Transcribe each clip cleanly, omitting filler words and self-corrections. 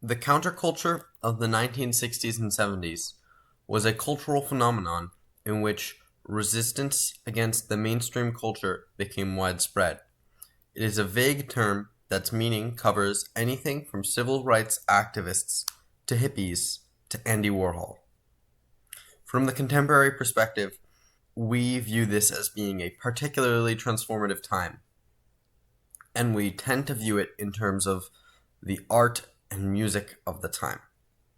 The counterculture of the 1960s and 70s was a cultural phenomenon in which resistance against the mainstream culture became widespread. It is a vague term that's meaning covers anything from civil rights activists to hippies to Andy Warhol. From the contemporary perspective, we view this as being a particularly transformative time, and we tend to view it in terms of the art and music of the time.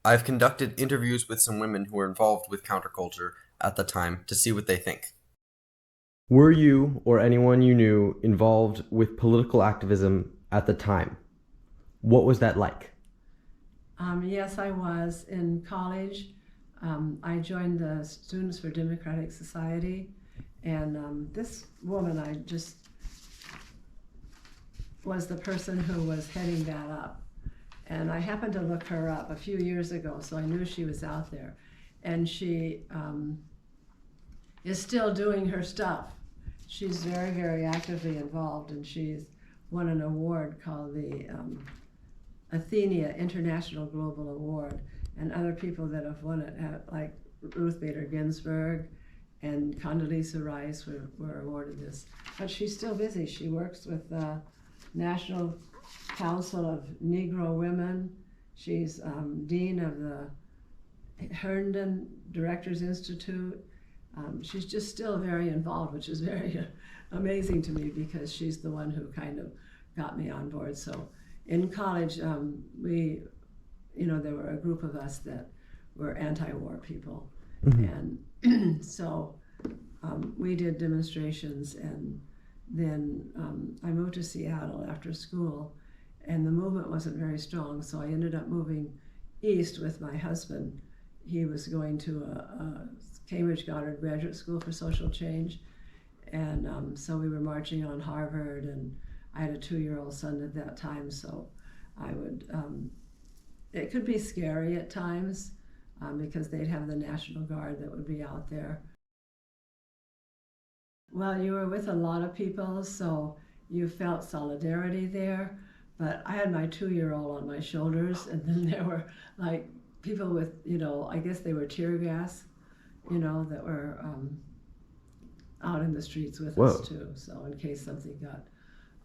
I've conducted interviews with some women who were involved with counterculture at the time to see what they think. Were you or anyone you knew involved with political activism at the time? What was that like? Yes, I was. In college, I joined the Students for Democratic Society, and this woman I just was the person who was heading that up. And I happened to look her up a few years ago, so I knew she was out there. And she is still doing her stuff. She's very, very actively involved, and she's won an award called the Athenia International Global Award, and other people that have won it, like Ruth Bader Ginsburg and Condoleezza Rice were awarded this. But she's still busy. She works with the National Council of Negro Women. She's dean of the Herndon Directors Institute. She's just still very involved, which is very amazing to me because she's the one who kind of got me on board. So in college, there were a group of us that were anti-war people. Mm-hmm. And so we did demonstrations, and then I moved to Seattle after school, and the movement wasn't very strong, so I ended up moving east with my husband. He was going to a Cambridge Goddard Graduate School for Social Change, and so we were marching on Harvard, and I had a 2-year-old son at that time, so I would, it could be scary at times because they'd have the National Guard that would be out there. Well, you were with a lot of people, so you felt solidarity there, but I had my 2-year-old on my shoulders, and then there were like people with, I guess they were tear gas, that were out in the streets with us too, so in case something got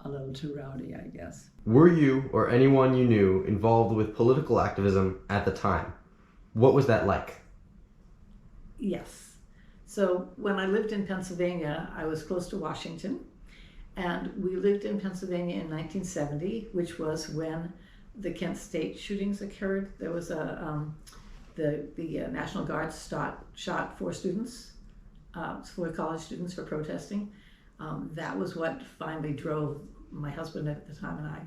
a little too rowdy, I guess. Were you or anyone you knew involved with political activism at the time? What was that like? Yes. So when I lived in Pennsylvania, I was close to Washington, and we lived in Pennsylvania in 1970, which was when the Kent State shootings occurred. There was the National Guard shot 4 students, 4 college students for protesting. That was what finally drove my husband at the time and I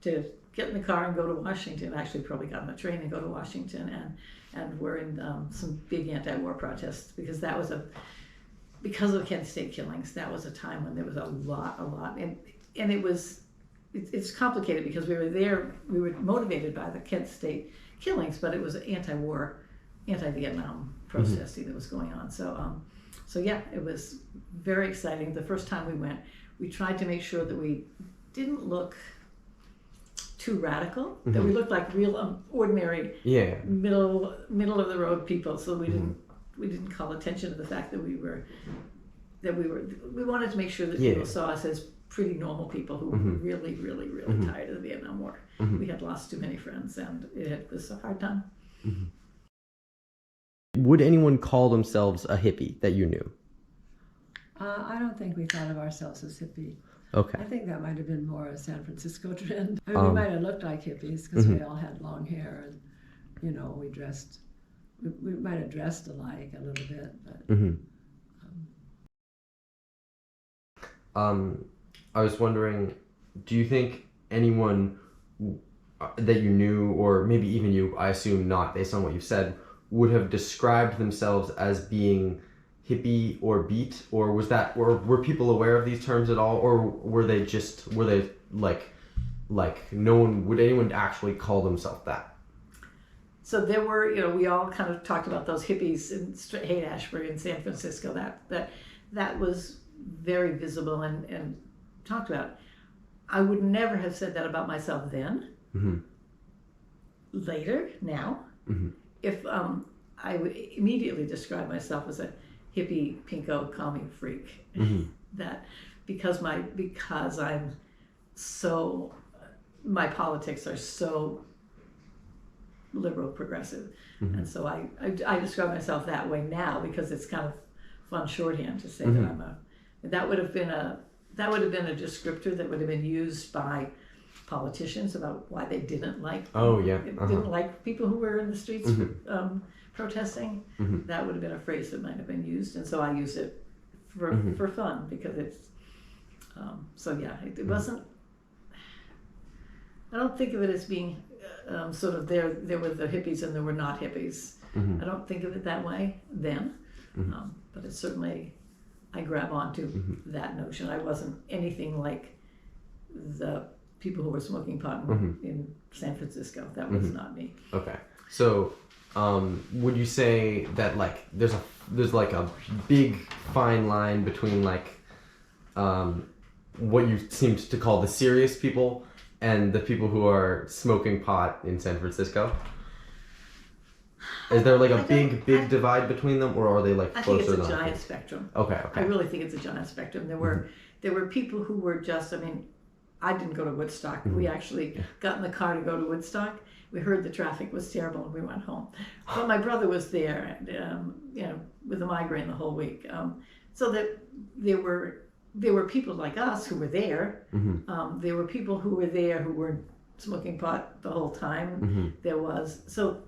to get in the car and go to Washington. Actually, probably got on a train and go to Washington, and we're in some big anti-war protests because because of Kent State killings. That was a time when there was a lot, and it's complicated because we were there. We were motivated by the Kent State killings, but it was anti-war, anti-Vietnam protesting that was going on. So yeah, it was very exciting. The first time we went, we tried to make sure that we didn't look too radical, that we looked like real ordinary, middle of the road people. So we didn't call attention to the fact that we wanted to make sure that people saw us as pretty normal people who were really, really, really tired of the Vietnam War. We had lost too many friends, and it was a hard time. Would anyone call themselves a hippie that you knew? I don't think we thought of ourselves as hippie. Okay. I think that might have been more a San Francisco trend. I mean, we might have looked like hippies because we all had long hair, and we dressed. We might have dressed alike a little bit, but. I was wondering, do you think anyone that you knew, or maybe even you, I assume not based on what you've said, would have described themselves as being hippie or beat, or were people aware of these terms at all, or were they like no one, would anyone actually call themselves that? So there were, we all kind of talked about those hippies in Haight-Ashbury in San Francisco. That was very visible and talked about. I would never have said that about myself then. later, now, if I would immediately describe myself as a hippie, pinko, commie freak. That because I'm so, my politics are so liberal progressive, and so I describe myself that way now because it's kind of fun shorthand to say that I'm a. That would have been a descriptor that would have been used by politicians about why they didn't like didn't like people who were in the streets protesting. That would have been a phrase that might have been used, and so I use it for fun because it's it wasn't. I don't think of it as being sort of there were the hippies and there were not hippies. I don't think of it that way then, but it's certainly I grab onto that notion. I wasn't anything like the people who were smoking pot in San Francisco. That was not me. Okay, so would you say that like there's like a big fine line between like what you seemed to call the serious people and the people who are smoking pot in San Francisco? Is there like a big divide between them, or are they like closer? I think it's a giant spectrum. Okay. I really think it's a giant spectrum. There were people who were just. I mean, I didn't go to Woodstock. We actually got in the car to go to Woodstock. We heard the traffic was terrible, and we went home. But my brother was there, with a migraine the whole week. So that there were people like us who were there. There were people who were there who were smoking pot the whole time. There was so.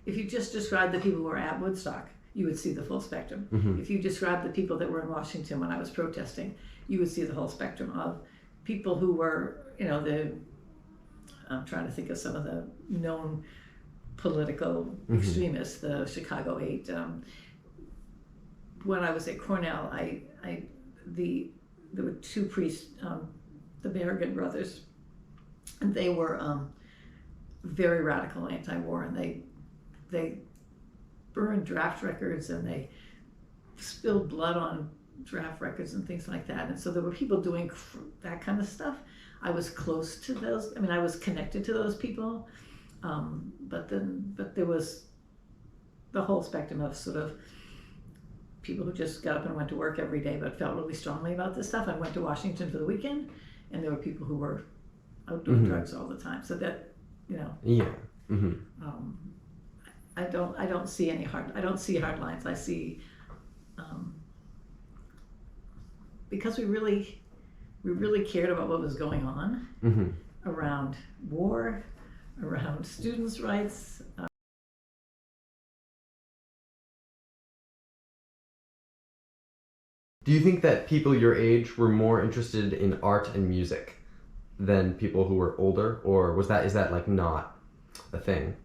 If you just describe the people who were at Woodstock, you would see the full spectrum. If you describe the people that were in Washington when I was protesting, you would see the whole spectrum of people who were, I'm trying to think of some of the known political extremists, the Chicago 8. When I was at Cornell, there were two priests, the Berrigan brothers, and they were very radical anti-war, and they burned draft records and they spilled blood on draft records and things like that. And so there were people doing that kind of stuff. I was close to those. I mean, I was connected to those people. But there was the whole spectrum of sort of people who just got up and went to work every day but felt really strongly about this stuff. I went to Washington for the weekend, and there were people who were out doing drugs all the time. So that, Yeah. I don't see hard lines. I see because we really cared about what was going on around war, around students' rights. Do you think that people your age were more interested in art and music than people who were older, or is that like not a thing?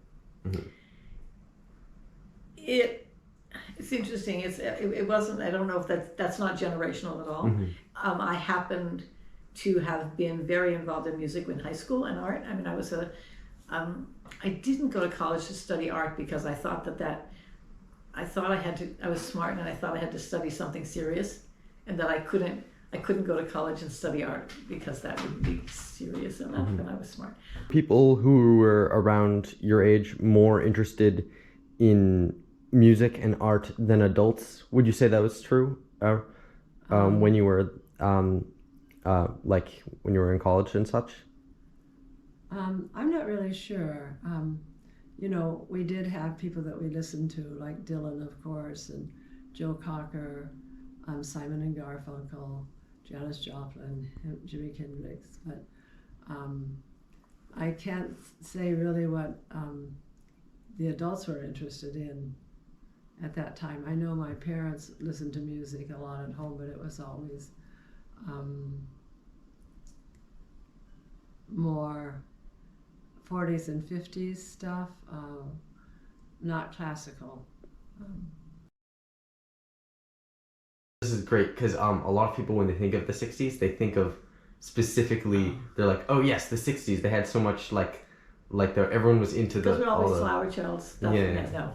It's interesting. It wasn't. I don't know if that's not generational at all. I happened to have been very involved in music in high school and art. I mean, I didn't go to college to study art because I thought I was smart and I thought I had to study something serious, and that I couldn't go to college and study art because that wouldn't be serious enough, and I was smart. People who were around your age more interested in music and art than adults. Would you say that was true? When you were like when you were in college and such? I'm not really sure. We did have people that we listened to, like Dylan, of course, and Joe Cocker, Simon and Garfunkel, Janis Joplin, Jimi Hendrix. But I can't say really what the adults were interested in at that time. I know my parents listened to music a lot at home, but it was always more 40s and 50s stuff, not classical. This is great because a lot of people, when they think of the 60s, they think of specifically, they're like, oh yes, the 60s, they had so much like everyone was into Those were all all these the Flower Child stuff. Yeah.